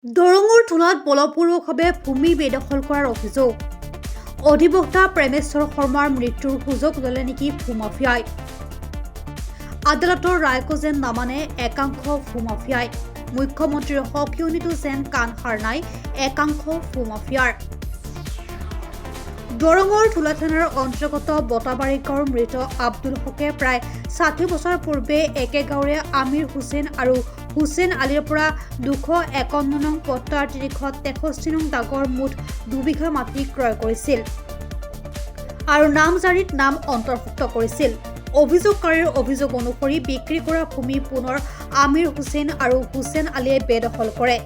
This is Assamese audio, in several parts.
দৰঙৰ থোলাত বলপূৰ্বকভাৱে ভূমি বেদখল কৰাৰ অভিযোগ। অধিবক্তা প্ৰেমেশ্বৰ শৰ্মাৰ মৃত্যুৰ সুযোগ ল'লে নেকি ভূমাফিয়াই? আদালতৰ ৰায়কো যেন নামানে একাংশ ভূমাফিয়াই। মুখ্যমন্ত্ৰীৰ সকিয়নিতো যেন কাণ সাৰ নাই একাংশ ভূমাফিয়াৰ। দৰঙৰ থোলা থানাৰ অন্তৰ্গত বটাবাৰী গাঁৱৰ মৃত আব্দুল হকে প্ৰায় ৬০ বছৰ পূৰ্বে একে গাঁৱৰে আমিৰ হুছেইন আৰু হুছেইন আলীৰ পৰা ২৫১ নং পট্টাৰ ৩৬৩ নং দাগৰ মুঠ ২ বিঘা মাটি ক্ৰয় কৰিছিল আৰু নামজাৰিত নাম অন্তৰ্ভুক্ত কৰিছিল। অভিযোগকাৰীৰ অভিযোগ অনুসৰি বিক্ৰী কৰা ভূমি পুনৰ আমিৰ হুছেইন আৰু হুছেইন আলীয়ে বেদখল কৰে।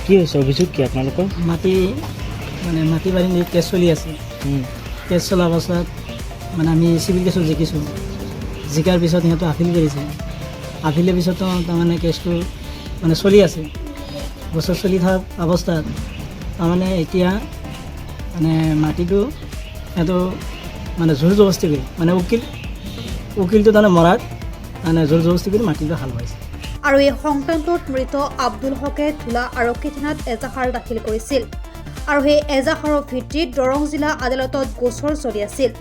কি হৈছে অভিযোগ কি আপোনালোকৰ? মাটি বাৰী কেছ চলি আছে। কেছ চলাৰ পাছত আমি চিভিল কেছত জিকিছোঁ। জিকাৰ পিছত সিহঁতে আপিল কৰিছে। আপিলৰ পিছতো তাৰমানে কেছটো চলি আছে। বছৰ চলি থকা অৱস্থাত এতিয়া মাটিটো সিহঁতো জোৰ জবস্তি কৰি উকিলটো মৰাত জোৰ জবস্তি কৰি মাটিটো হাল পাইছে। আৰু এই সংক্ৰান্তত মৃত আব্দুল হকে ধুলা আৰক্ষী থানাত এজাহাৰ দাখিল কৰিছিল আৰু সেই এজাহাৰৰ ভিত্তিত দৰং জিলা আদালতত গোচৰ চলি আছিল।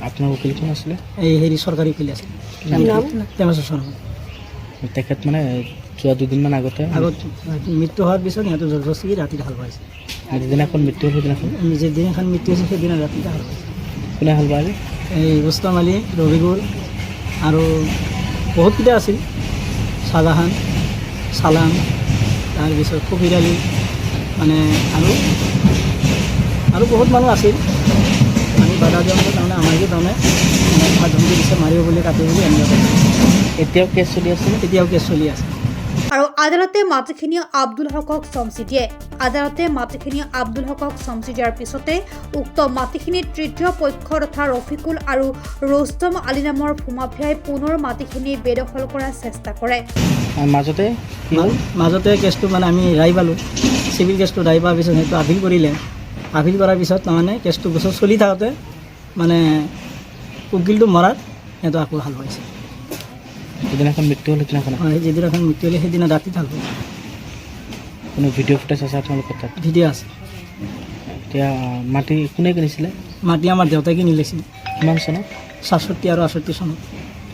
আপোনাৰ উকিল কোন আছিলে? এই চৰকাৰী উকিল আছিল প্ৰেমেশ্বৰ শৰ্মা। তেখেত যোৱা দুদিনমান আগত মৃত্যু হোৱাৰ পিছত সিহঁতে জোৰ জবস্তি কৰি ৰাতিত হাল পাইছে। যিদিনাখন মৃত্যু হ'ল যিদিনাখন মৃত্যু হৈছে সেইদিনা ৰাতিতে হাল পাইছে। কোনে হাল বায়? এই ৰুস্তম আলী, ৰবিগুল আৰু বহুতকেইটা আছিল। শ্বাহজাহান, চালাম, তাৰপিছত ফকিৰ আলী আৰু বহুত মানুহ আছিল। আমি বাধা দিওঁতে আমাকে ধমকি দিছে মাৰিব বুলি কাটিব বুলি এনেকুৱা। এতিয়াও কেছ চলি আছে? এতিয়াও কেছ চলি আছে। আৰু আদালতে মাটিখিনি আব্দুল হকক চমচি দিয়ে। আদালতে মাটিখিনি আব্দুল হকক চমচি দিয়াৰ পিছতে উক্ত মাটিখিনি তৃতীয় পক্ষ তথা ৰফিকুল আৰু ৰুস্তম আলী নামৰ ভূমাফিয়াই পুনৰ মাটিখিনি বেদখল কৰাৰ চেষ্টা কৰে। মাজতে কেছটো আমি ৰায় পালোঁ। চিভিল কেছটো ৰায় পোৱাৰ পিছত সেইটো আপিল কৰিলে। আপিল কৰাৰ পিছত কেছটো গোচৰ চলি থাকোঁতে উকিলটো মৰাত সিহঁতে আকৌ হাল পাইছে। যিদিনাখন মৃত্যু হ'ল যিদিনাখন মৃত্যু হ'লে সেইদিনা ৰাতি হাল পাইছে। কোনো ভিডিঅ' ফুটেজ আছে আপোনালোকৰ তাত? ভিডিঅ' আছে। এতিয়া মাটি কোনে কিনিছিলে? মাটি আমাৰ দেউতাই কিনি লৈছিল। কিমান চনত? ৬৭ আৰু ৬৮ চনত।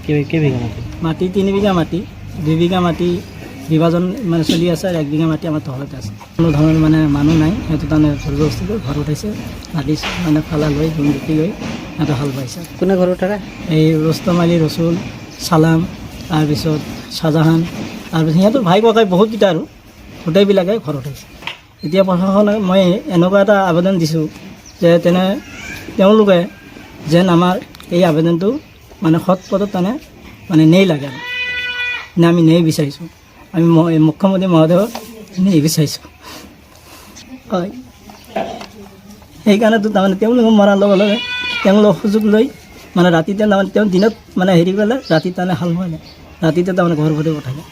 কেইবিঘা মাটি? মাটি ৩ বিঘা মাটি, 2 বিঘা মাটি বিভাজন চলি আছে আৰু 1 বিঘা মাটি আমাৰ তহতে আছে। কোনো ধৰণৰ মানুহ নাই। সিহঁতে জোৰ জবস্তি কৰি ঘৰ উঠাইছে। মাটি ফালা লৈ গুটি লৈ সিহঁতে হাল পাইছে। কোনে ঘৰ উঠালে? এই ৰুস্তম আলী, ৰচুল, চালাম, তাৰপিছত শ্বাহজাহান, তাৰপিছত সিহঁতৰ ভাই ককাই বহুতকেইটা আৰু গোটেইবিলাকে ঘৰ উঠাইছে। এতিয়া প্ৰশাসনক মই এনেকুৱা এটা আবেদন দিছোঁ যে তেওঁলোকে যেন আমাৰ এই আবেদনটো সৎ পথত নেই লাগে আৰু আমি নেই বিচাৰিছোঁ। আমি মুখ্যমন্ত্ৰী মহোদয়ক নেই বিচাৰিছোঁ। হয়, সেইকাৰণেতো তেওঁলোকে মৰাৰ লগে লগে তেওঁলোকক সুযোগ লৈ ৰাতিতে তেওঁ দিনত হেৰি কৰিলে, ৰাতিত হাল মাৰিলে, ৰাতিতে ঘৰ ভৰি পঠালে।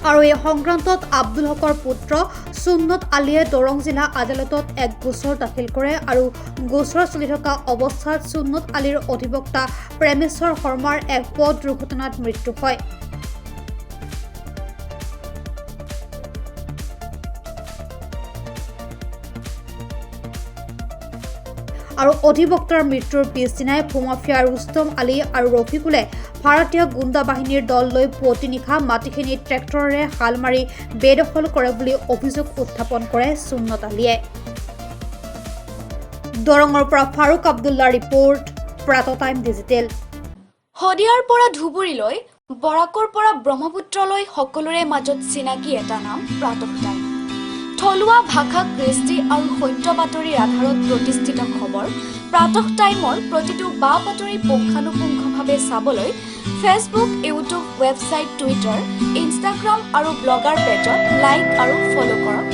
আৰু এই সংক্ৰান্তত আব্দুল হকৰ পুত্ৰ সুন্নত আলীয়ে দৰং জিলা আদালতত এক গোচৰ দাখিল কৰে আৰু গোচৰ চলি থকা অৱস্থাত সুন্নত আলীৰ অধিবক্তা প্ৰেমেশ্বৰ শৰ্মাৰ এক পথ দুৰ্ঘটনাত মৃত্যু হয়। আৰু অধিবক্তাৰ মৃত্যুৰ পিছদিনাই ভূমাফিয়া ৰুস্তম আলী আৰু ৰফিকুলে ভাৰতীয় গুণ্ডা বাহিনীৰ দল লৈ পুৱতি নিশা মাটিখিনি ট্ৰেক্টৰেৰে হাল মাৰি বেদখল কৰে বুলি অভিযোগ উত্থাপন কৰে সুন্নত আলীয়ে। দৰঙৰ পৰা ফাৰুক আব্দুল্লাৰ ৰিপৰ্ট, প্ৰাতঃ টাইম ডিজিটেল। শদিয়াৰ পৰা ধুবুৰীলৈ, বৰাকৰ পৰা ব্ৰহ্মপুত্ৰলৈ সকলোৰে মাজত চিনাকি এটা নাম প্ৰাতঃ টাইম। থলুৱা ভাষা, কৃষ্টি আৰু সত্য বাতৰিৰ আধাৰত প্ৰতিষ্ঠিত খবৰ প্ৰাতঃ টাইমৰ প্ৰতিটো বা বাতৰি পুংখানুপুংখভাৱে চাবলৈ Facebook, YouTube, website, Twitter, Instagram আৰু ব্লগাৰ পেজত লাইক আৰু ফ'ল' কৰক।